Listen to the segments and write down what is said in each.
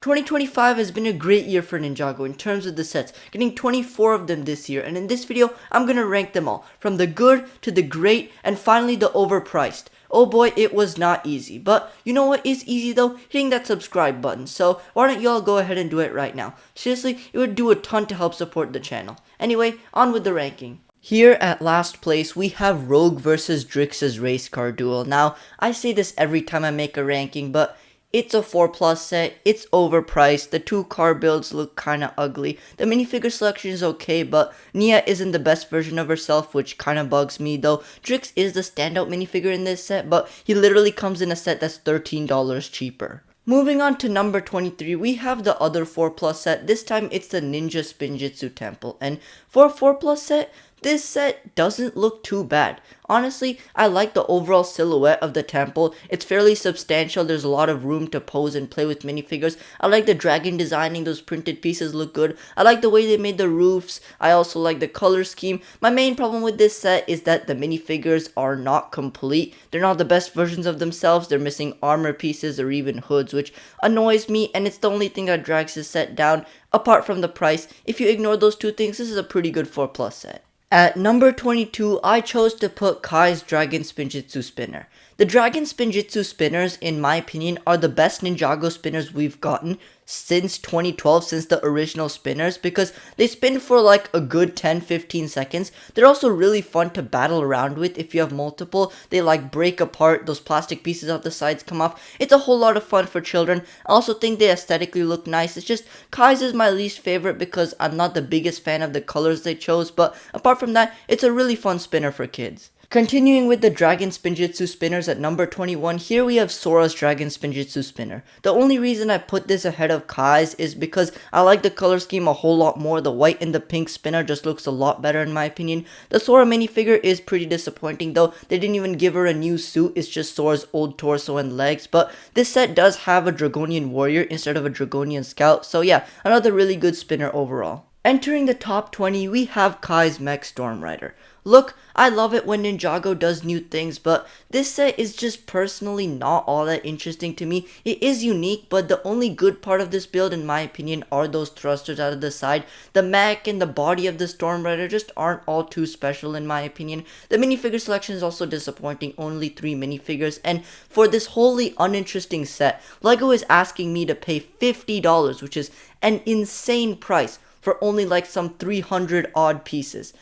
2025 has been a great year for Ninjago in terms of the sets, getting 24 of them this year, and in this video, I'm gonna rank them all, from the good to the great, and finally the overpriced. Oh boy, it was not easy, but you know what is easy though? Hitting that subscribe button, so why don't y'all go ahead and do it right now. Seriously, it would do a ton to help support the channel. Anyway, on with the ranking. Here at last place, we have Rogue vs Drix's race car duel. Now, I say this every time I make a ranking, but it's a 4+ set, it's overpriced, the two car builds look kinda ugly, the minifigure selection is okay, but Nia isn't the best version of herself, which kinda bugs me, though Drix is the standout minifigure in this set, but he literally comes in a set that's $13 cheaper. Moving on to number 23, we have the other 4+ set. This time it's the Ninja Spinjitzu Temple, and for a 4+ set, this set doesn't look too bad. Honestly, I like the overall silhouette of the temple. It's fairly substantial, there's a lot of room to pose and play with minifigures. I like the dragon designing, those printed pieces look good. I like the way they made the roofs. I also like the color scheme. My main problem with this set is that the minifigures are not complete. They're not the best versions of themselves. They're missing armor pieces or even hoods, which annoys me, and it's the only thing that drags this set down, apart from the price. If you ignore those two things, this is a pretty good 4+ set. At number 22, I chose to put Kai's Dragon Spinjitzu Spinner. The Dragon Spinjitzu Spinners, in my opinion, are the best Ninjago spinners we've gotten since 2012, since the original spinners, because they spin for like a good 10-15 seconds. They're also really fun to battle around with if you have multiple. They like break apart, those plastic pieces off the sides come off. It's a whole lot of fun for children. I also think they aesthetically look nice. It's just Kai's is my least favorite because I'm not the biggest fan of the colors they chose, but apart from that, it's a really fun spinner for kids. Continuing with the Dragon Spinjitzu Spinners at number 21, here we have Sora's Dragon Spinjitzu Spinner. The only reason I put this ahead of Kai's is because I like the color scheme a whole lot more. The white and the pink spinner just looks a lot better in my opinion. The Sora minifigure is pretty disappointing though. They didn't even give her a new suit, it's just Sora's old torso and legs. But this set does have a Dragonian warrior instead of a Dragonian scout, so yeah, another really good spinner overall. Entering the top 20, we have Kai's Mech Storm Rider. Look, I love it when Ninjago does new things, but this set is just personally not all that interesting to me. It is unique, but the only good part of this build, in my opinion, are those thrusters out of the side. The mech and the body of the Storm Rider just aren't all too special, in my opinion. The minifigure selection is also disappointing, only 3 minifigures, and for this wholly uninteresting set, LEGO is asking me to pay $50, which is an insane price, for only like some 300 odd pieces.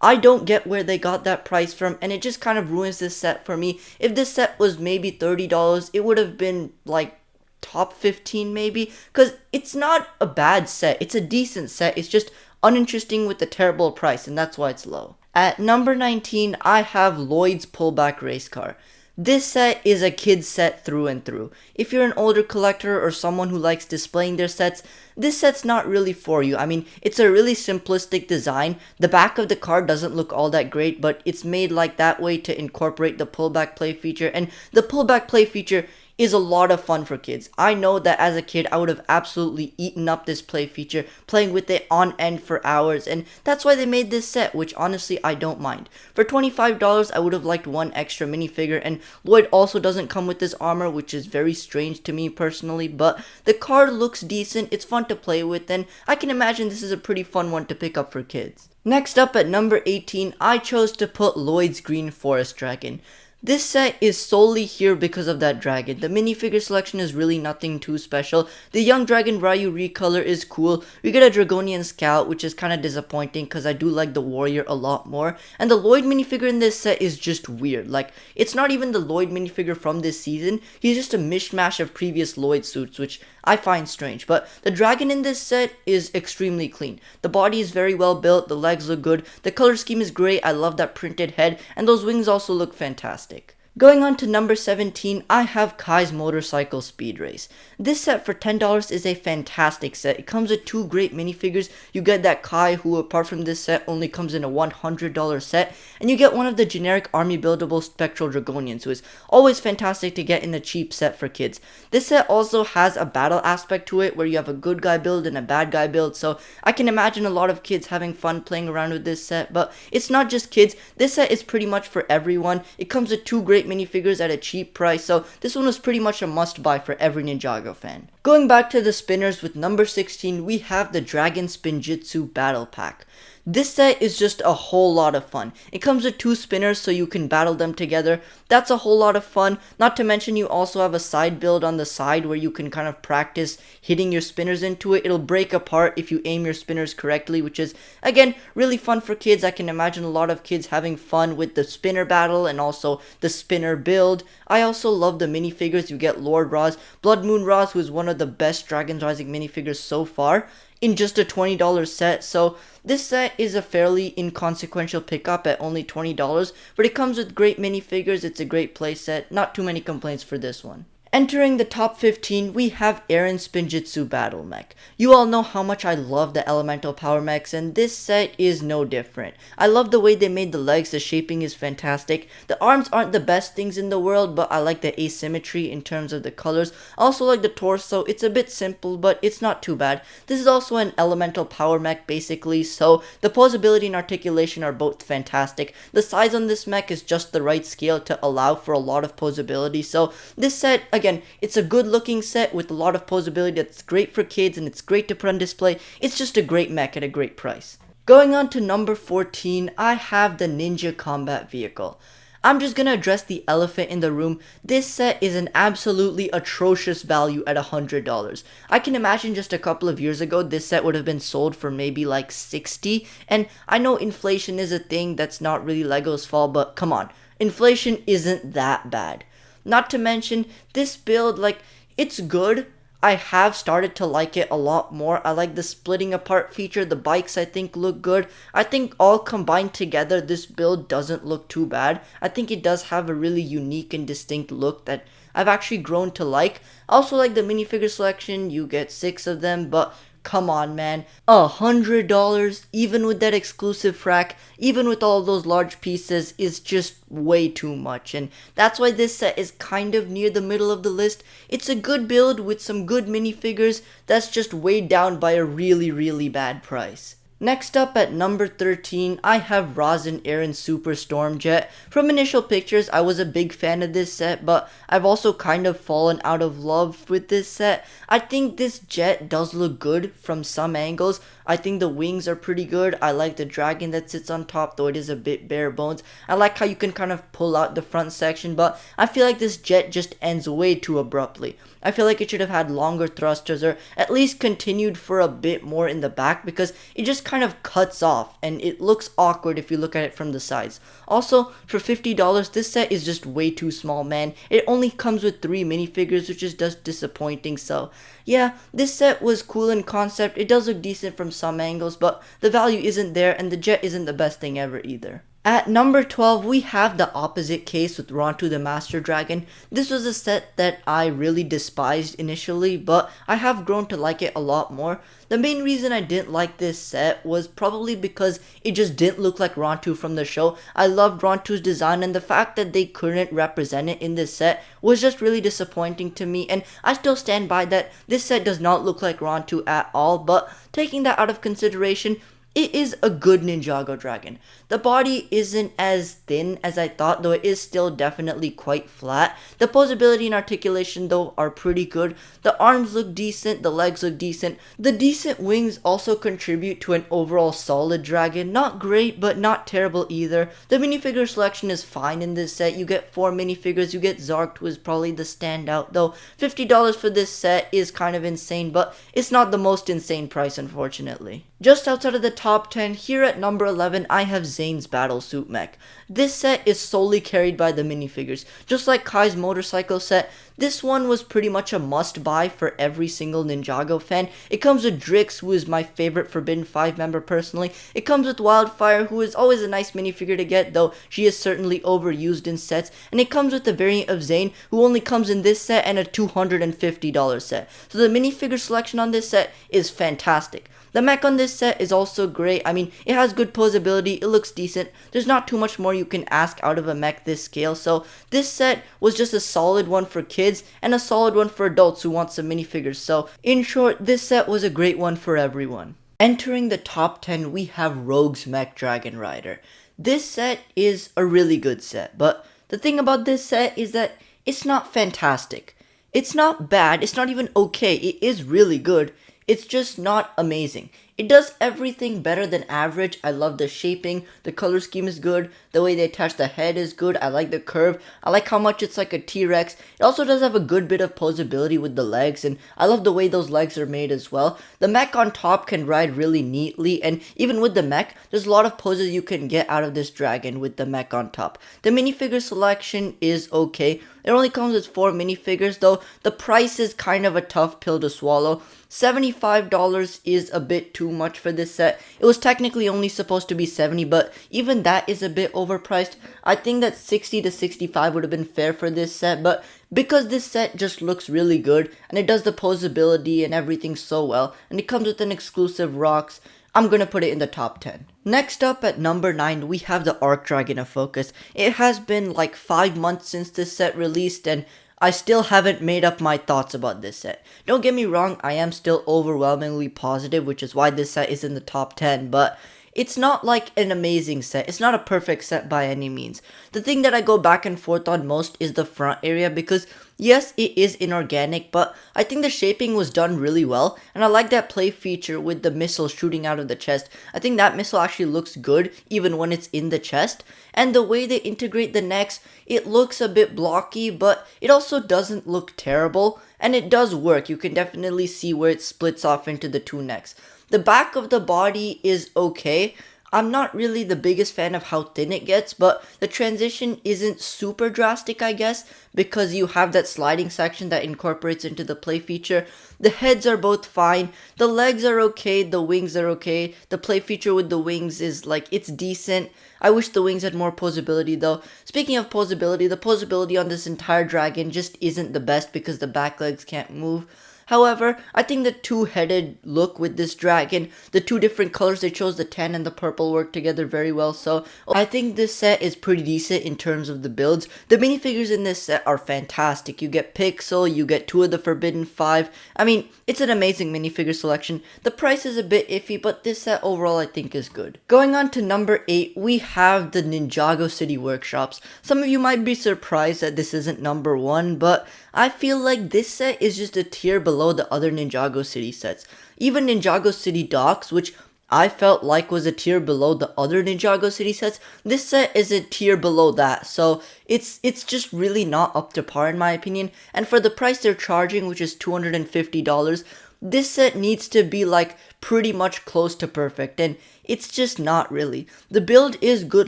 I don't get where they got that price from, and it just kind of ruins this set for me. If this set was maybe $30, it would have been like top 15 maybe, because it's not a bad set. It's a decent set. It's just uninteresting with the terrible price, and that's why it's low. At number 19, I have Lloyd's Pullback Race Car. This set is a kid's set through and through. If you're an older collector or someone who likes displaying their sets, this set's not really for you. I mean, it's a really simplistic design. The back of the car doesn't look all that great, but it's made like that way to incorporate the pullback play feature, and the pullback play feature is a lot of fun for kids. I know that as a kid, I would have absolutely eaten up this play feature, playing with it on end for hours, and that's why they made this set, which honestly I don't mind. For $25, I would have liked one extra minifigure, and Lloyd also doesn't come with this armor, which is very strange to me personally, but the car looks decent, it's fun to play with, and I can imagine this is a pretty fun one to pick up for kids. Next up at number 18, I chose to put Lloyd's Green Forest Dragon. This set is solely here because of that dragon. The minifigure selection is really nothing too special. The Young Dragon Ryu recolor is cool. We get a Dragonian Scout, which is kind of disappointing because I do like the warrior a lot more. And the Lloyd minifigure in this set is just weird. Like, it's not even the Lloyd minifigure from this season. He's just a mishmash of previous Lloyd suits, which I find strange. But the dragon in this set is extremely clean. The body is very well built, the legs look good, the color scheme is great, I love that printed head, and those wings also look fantastic. Going on to number 17, I have Kai's Motorcycle Speed Race. This set for $10 is a fantastic set. It comes with 2 great minifigures. You get that Kai, who apart from this set only comes in a $100 set, and you get one of the generic army buildable Spectral Dragonians, who is always fantastic to get in a cheap set for kids. This set also has a battle aspect to it, where you have a good guy build and a bad guy build, so I can imagine a lot of kids having fun playing around with this set, but it's not just kids. This set is pretty much for everyone. It comes with 2 great great minifigures at a cheap price, so this one was pretty much a must buy for every Ninjago fan. Going back to the spinners, with number 16, we have the Dragon Spinjitzu Battle Pack. This set is just a whole lot of fun. It comes with 2 spinners so you can battle them together. That's a whole lot of fun. Not to mention you also have a side build on the side where you can kind of practice hitting your spinners into it. It'll break apart if you aim your spinners correctly, which is, again, really fun for kids. I can imagine a lot of kids having fun with the spinner battle and also the spinner build. I also love the minifigures. You get Lord Roz, Blood Moon Roz, who is one of the best Dragons Rising minifigures so far, in just a $20 set. So this set is a fairly inconsequential pickup at only $20, but it comes with great minifigures. It's a great playset. Not too many complaints for this one. Entering the top 15, we have Eren Spinjitzu Battle Mech. You all know how much I love the elemental power mechs, and this set is no different. I love the way they made the legs. The shaping is fantastic. The arms aren't the best things in the world, but I like the asymmetry in terms of the colors. I also like the torso. It's a bit simple, but it's not too bad. This is also an elemental power mech basically, so the posability and articulation are both fantastic. The size on this mech is just the right scale to allow for a lot of posability, so this set, again, it's a good looking set with a lot of posability that's great for kids and it's great to put on display. It's just a great mech at a great price. Going on to number 14, I have the Ninja Combat Vehicle. I'm just gonna address the elephant in the room. This set is an absolutely atrocious value at $100. I can imagine just a couple of years ago this set would have been sold for maybe like $60, and I know inflation is a thing, that's not really Lego's fault, but come on, inflation isn't that bad. Not to mention, this build, like, it's good. I have started to like it a lot more. I like the splitting apart feature. The bikes, I think, look good. I think all combined together, this build doesn't look too bad. I think it does have a really unique and distinct look that I've actually grown to like. I also like the minifigure selection. You get 6 of them, but come on, man. $100, even with that exclusive frac, even with all those large pieces, is just way too much. And that's why this set is kind of near the middle of the list. It's a good build with some good minifigures that's just weighed down by a really, really bad price. Next up at number 13, I have Roz and Eren Super Stormjet. From initial pictures, I was a big fan of this set, but I've also kind of fallen out of love with this set. I think this jet does look good from some angles. I think the wings are pretty good. I like the dragon that sits on top, though it is a bit bare bones. I like how you can kind of pull out the front section, but I feel like this jet just ends way too abruptly. I feel like it should have had longer thrusters or at least continued for a bit more in the back, because it just kind of cuts off and it looks awkward if you look at it from the sides. Also, for $50, this set is just way too small, man. It only comes with 3 minifigures, which is just disappointing. So yeah, this set was cool in concept. It does look decent from some angles, but the value isn't there and the jet isn't the best thing ever either. At number 12, we have the opposite case with Rontu the Master Dragon. This was a set that I really despised initially, but I have grown to like it a lot more. The main reason I didn't like this set was probably because it just didn't look like Rontu from the show. I loved Rontu's design, and the fact that they couldn't represent it in this set was just really disappointing to me, and I still stand by that. This set does not look like Rontu at all, but taking that out of consideration, it is a good Ninjago dragon. The body isn't as thin as I thought, though it is still definitely quite flat. The posability and articulation, though, are pretty good. The arms look decent, the legs look decent. The decent wings also contribute to an overall solid dragon. Not great, but not terrible either. The minifigure selection is fine in this set. You get 4 minifigures. You get Zark, who is probably the standout, though $50 for this set is kind of insane, but it's not the most insane price, unfortunately. Just outside of the top 10, here at number 11, I have Zane's Battlesuit Mech. This set is solely carried by the minifigures. Just like Kai's motorcycle set, this one was pretty much a must-buy for every single Ninjago fan. It comes with Drix, who is my favorite Forbidden 5 member personally. It comes with Wildfire, who is always a nice minifigure to get, though she is certainly overused in sets. And it comes with the variant of Zane, who only comes in this set and a $250 set. So the minifigure selection on this set is fantastic. The mech on this set is also great. I mean, it has good posability, it looks decent. There's not too much more you can ask out of a mech this scale, so this set was just a solid one for kids and a solid one for adults who want some minifigures. So in short, this set was a great one for everyone. Entering the top 10, we have Rogue's Mech Dragon Rider. This set is a really good set, but The thing about this set is that it's not fantastic. It's not bad, it's not even okay, it is really good. It's just not amazing. It does everything better than average. I love the shaping, the color scheme is good, the way they attach the head is good, I like the curve, I like how much it's like a T-Rex. It also does have a good bit of posability with the legs, and I love the way those legs are made as well. The mech on top can ride really neatly, and even with the mech, there's a lot of poses you can get out of this dragon with the mech on top. The minifigure selection is okay. It only comes with 4 minifigures though. The price is kind of a tough pill to swallow. $75 is a bit too much for this set. It was technically only supposed to be $70, but even that is a bit overpriced. I think that $60 to $65 would have been fair for this set, but because this set just looks really good, and it does the posability and everything so well, and it comes with an exclusive rocks, I'm gonna put it in the top 10. Next up at number 9, we have the Arc Dragon of Focus. It has been like 5 months since this set released, and I still haven't made up my thoughts about this set. Don't get me wrong, I am still overwhelmingly positive, which is why this set is in the top 10, but it's not like an amazing set. It's not a perfect set by any means. The thing that I go back and forth on most is the front area because yes, it is inorganic, but I think the shaping was done really well, and I like that play feature with the missile shooting out of the chest. I think that missile actually looks good even when it's in the chest, and the way they integrate the necks, it looks a bit blocky, but it also doesn't look terrible, and it does work. You can definitely see where it splits off into the 2 necks. The back of the body is okay. I'm not really the biggest fan of how thin it gets, but the transition isn't super drastic, I guess, because you have that sliding section that incorporates into the play feature. The heads are both fine, the legs are okay, the wings are okay, the play feature with the wings is like, it's decent. I wish the wings had more posability though. Speaking of posability, the posability on this entire dragon just isn't the best because the back legs can't move. However, I think the 2-headed look with this dragon, the 2 different colors they chose, the tan and the purple, work together very well. So I think this set is pretty decent in terms of the builds. The minifigures in this set are fantastic. You get Pixel, you get 2 of the Forbidden 5. I mean, it's an amazing minifigure selection. The price is a bit iffy, but this set overall I think is good. Going on to number 8, we have the Ninjago City Workshops. Some of you might be surprised that this isn't number 1, but I feel like this set is just a tier below the other Ninjago City sets. Even Ninjago City Docks, which I felt like was a tier below the other Ninjago City sets, this set is a tier below that. So it's just really not up to par in my opinion. And for the price they're charging, which is $250, this set needs to be like pretty much close to perfect, and it's just not really. The build is good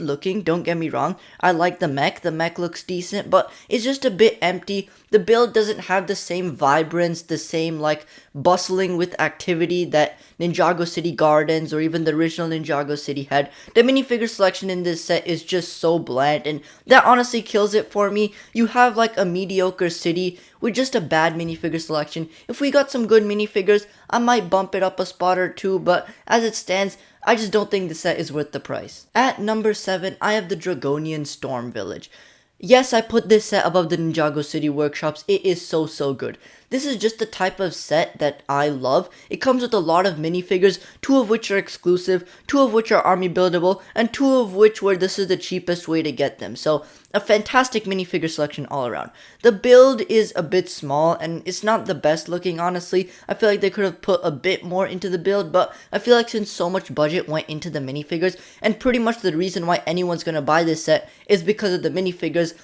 looking, don't get me wrong. I like the mech looks decent, but it's just a bit empty. The build doesn't have the same vibrance, the same like bustling with activity that Ninjago City Gardens or even the original Ninjago City had. The minifigure selection in this set is just so bland, and that honestly kills it for me. You have like a mediocre city with just a bad minifigure selection. If we got some good minifigures, I might bump it up a spot or 2, but as it stands, I just don't think the set is worth the price. At number 7, I have the Dragonian Storm Village. Yes, I put this set above the Ninjago City Workshops. It is so good. This is just the type of set that I love. It comes with a lot of minifigures, 2 of which are exclusive, 2 of which are army buildable, and 2 of which where this is the cheapest way to get them. So, a fantastic minifigure selection all around. The build is a bit small, and it's not the best looking, honestly. I feel like they could have put a bit more into the build, but I feel like since so much budget went into the minifigures, and pretty much the reason why anyone's gonna buy this set is because of the minifigures,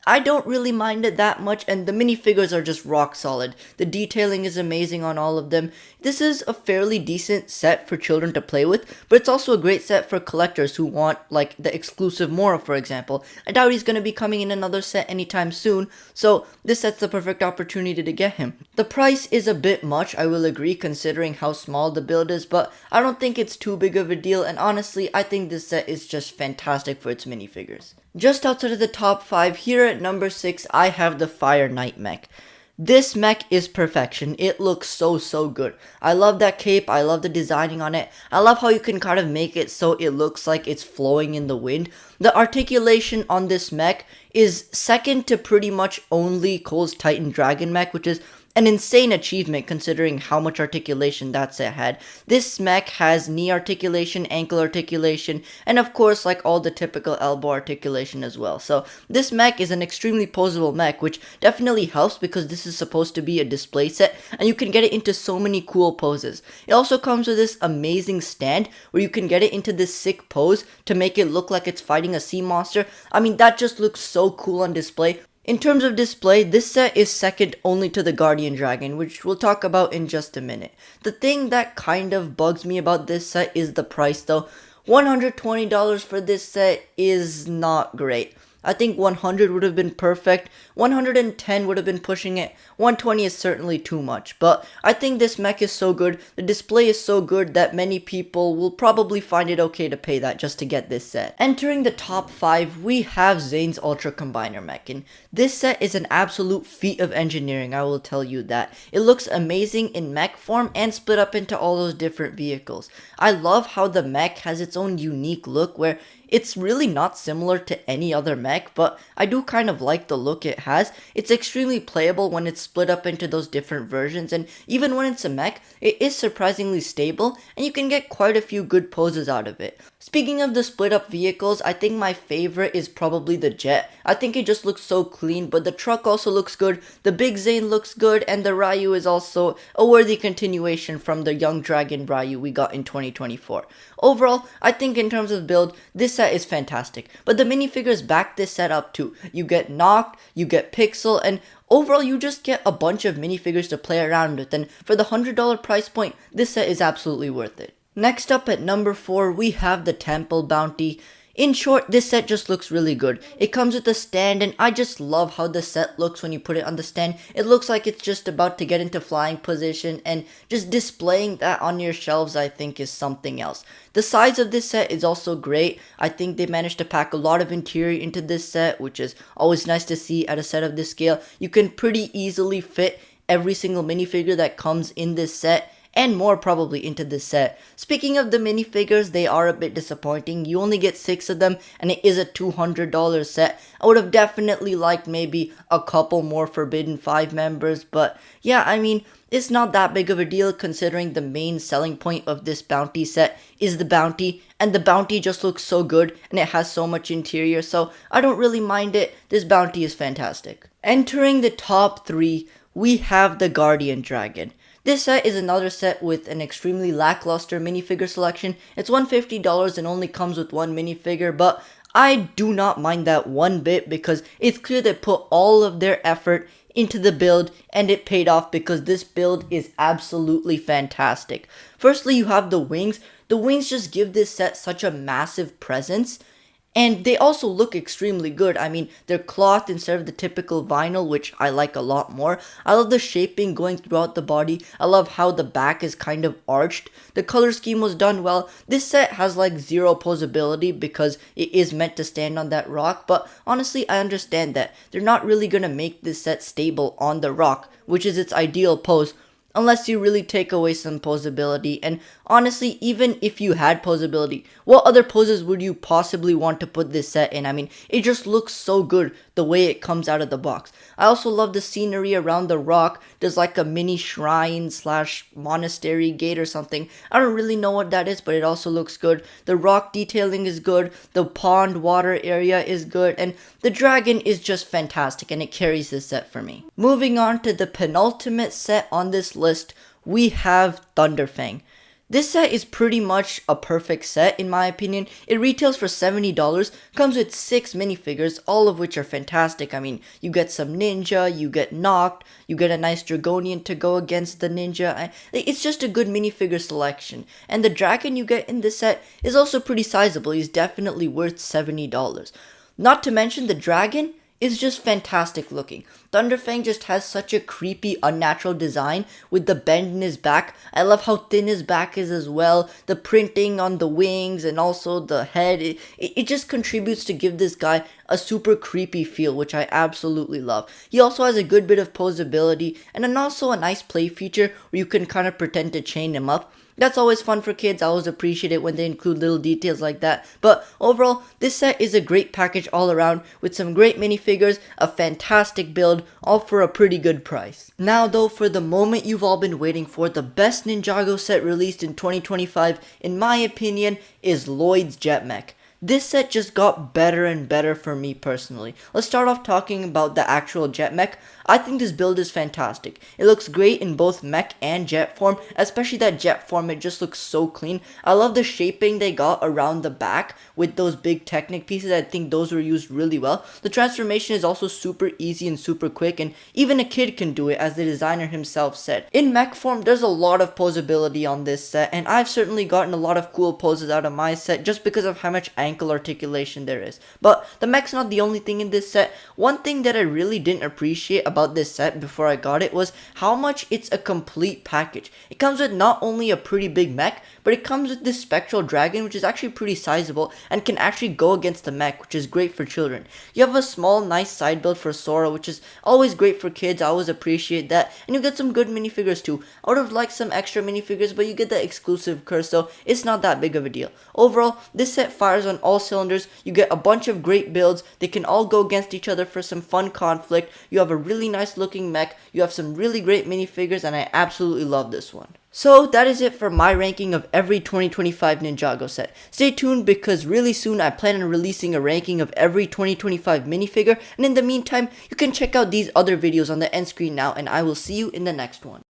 I don't really mind it that much, and the minifigures are just rock solid. The detailing is amazing on all of them. This is a fairly decent set for children to play with, but it's also a great set for collectors who want, like, the exclusive Mora, for example. I doubt he's going to be coming in another set anytime soon, so this set's the perfect opportunity to get him. The price is a bit much, I will agree, considering how small the build is, but I don't think it's too big of a deal, and honestly, I think this set is just fantastic for its minifigures. Just outside of the top 5, here at number 6, I have the Fire Knight mech. This mech is perfection. It looks so good. I love that cape. I love the designing on it. I love how you can kind of make it so it looks like it's flowing in the wind. The articulation on this mech is second to pretty much only Cole's Titan Dragon mech, which is an insane achievement considering how much articulation that set had. This mech has knee articulation, ankle articulation, and of course like all the typical elbow articulation as well. So this mech is an extremely posable mech, which definitely helps because this is supposed to be a display set and you can get it into so many cool poses. It also comes with this amazing stand where you can get it into this sick pose to make it look like it's fighting a sea monster. I mean, that just looks so cool on display. In terms of display, this set is second only to the Guardian Dragon, which we'll talk about in just a minute. The thing that kind of bugs me about this set is the price though. $120 for this set is not great. I think 100 would have been perfect, 110 would have been pushing it, 120 is certainly too much, but I think this mech is so good, the display is so good that many people will probably find it okay to pay that just to get this set. Entering the top 5, we have Zane's Ultra Combiner mech, and this set is an absolute feat of engineering, I will tell you that. It looks amazing in mech form and split up into all those different vehicles. I love how the mech has its own unique look where it's really not similar to any other mech, but I do kind of like the look it has. It's extremely playable when it's split up into those different versions, and even when it's a mech, it is surprisingly stable, and you can get quite a few good poses out of it. Speaking of the split up vehicles, I think my favorite is probably the Jet. I think it just looks so clean, but the truck also looks good, the Big Zane looks good, and the Ryu is also a worthy continuation from the Young Dragon Ryu we got in 2024. Overall, I think in terms of build, this set is fantastic, but the minifigures back this set up too. You get Knocked, you get Pixel, and overall you just get a bunch of minifigures to play around with, and for the $100 price point, this set is absolutely worth it. Next up at number 4, we have the Temple Bounty. In short, this set just looks really good. It comes with a stand, and I just love how the set looks when you put it on the stand. It looks like it's just about to get into flying position, and just displaying that on your shelves I think is something else. The size of this set is also great. I think they managed to pack a lot of interior into this set, which is always nice to see at a set of this scale. You can pretty easily fit every single minifigure that comes in this set, and more probably into this set. Speaking of the minifigures, they are a bit disappointing. You only get 6 of them, and it is a $200 set. I would have definitely liked maybe a couple more Forbidden 5 members, but yeah, I mean, it's not that big of a deal considering the main selling point of this bounty set is the bounty, and the bounty just looks so good, and it has so much interior, so I don't really mind it. This bounty is fantastic. Entering the top 3, we have the Guardian Dragon. This set is another set with an extremely lackluster minifigure selection. It's $150 and only comes with one minifigure, but I do not mind that one bit because it's clear they put all of their effort into the build and it paid off because this build is absolutely fantastic. Firstly, you have the wings. The wings just give this set such a massive presence. And they also look extremely good. I mean, they're cloth instead of the typical vinyl, which I like a lot more. I love the shaping going throughout the body. I love how the back is kind of arched. The color scheme was done well. This set has like zero posability because it is meant to stand on that rock. But honestly, I understand that. They're not really going to make this set stable on the rock, which is its ideal pose, unless you really take away some posability. And honestly, even if you had posability, what other poses would you possibly want to put this set in? I mean, it just looks so good the way it comes out of the box. I also love the scenery around the rock. There's like a mini shrine slash monastery gate or something. I don't really know what that is, but it also looks good. The rock detailing is good. The pond water area is good. And the dragon is just fantastic, and it carries this set for me. Moving on to the penultimate set on this list, we have Thunderfang. This set is pretty much a perfect set in my opinion. It retails for $70, comes with 6 minifigures, all of which are fantastic. I mean, you get some ninja, you get Knocked, you get a nice Dragonian to go against the ninja. It's just a good minifigure selection. And the dragon you get in this set is also pretty sizable. He's definitely worth $70. Not to mention the dragon is just fantastic looking. Thunderfang just has such a creepy, unnatural design with the bend in his back. I love how thin his back is as well. The printing on the wings and also the head. It just contributes to give this guy a super creepy feel, which I absolutely love. He also has a good bit of posability and then also a nice play feature where you can kind of pretend to chain him up. That's always fun for kids. I always appreciate it when they include little details like that. But overall, this set is a great package all around with some great minifigures, a fantastic build, build, all for a pretty good price. Now though, for the moment you've all been waiting for, the best Ninjago set released in 2025, in my opinion, is Lloyd's Jet Mech. This set just got better and better for me personally. Let's start off talking about the actual jet mech. I think this build is fantastic. It looks great in both mech and jet form, especially that jet form, it just looks so clean. I love the shaping they got around the back with those big Technic pieces. I think those were used really well. The transformation is also super easy and super quick, and even a kid can do it, as the designer himself said. In mech form, there's a lot of posability on this set, and I've certainly gotten a lot of cool poses out of my set just because of how much ankle articulation there is. But the mech's not the only thing in this set. One thing that I really didn't appreciate about this set before I got it was how much it's a complete package. It comes with not only a pretty big mech, but it comes with this spectral dragon, which is actually pretty sizable and can actually go against the mech, which is great for children. You have a small nice side build for Sora, which is always great for kids. I always appreciate that. And you get some good minifigures too. I would have liked some extra minifigures, but you get the exclusive curse, so it's not that big of a deal. Overall, this set fires on all cylinders. You get a bunch of great builds. They can all go against each other for some fun conflict. You have a really nice looking mech. You have some really great minifigures, and I absolutely love this one. So that is it for my ranking of every 2025 Ninjago set. Stay tuned, because really soon I plan on releasing a ranking of every 2025 minifigure, and in the meantime, you can check out these other videos on the end screen now, and I will see you in the next one.